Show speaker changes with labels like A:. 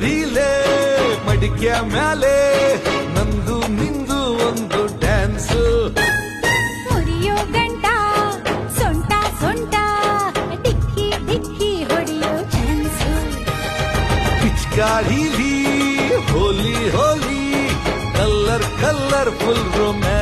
A: relay ಮಡಿಕೆ ಮ್ಯಾಲೆ ನಂದು ನಿಂದು ಒಂದು ಡ್ಯಾನ್ಸ್
B: ಮುರಿಯೋ ಗಂಟ ಸೊಂಟ ಸೊಂಟ ಡಿಕ್ಕಿ ಡಿಕ್ಕಿ ಹೊಡೆಯೋ ಚಾನ್ಸು
A: ಪಿಚ್ಕಾರಿಲಿ ಹೋಲಿ ಹೋಲಿ ಕಲ್ಲರ್ ಕಲ್ಲರ್ ಫುಲ್ ರೊಮ್ಯಾನ್ಸ್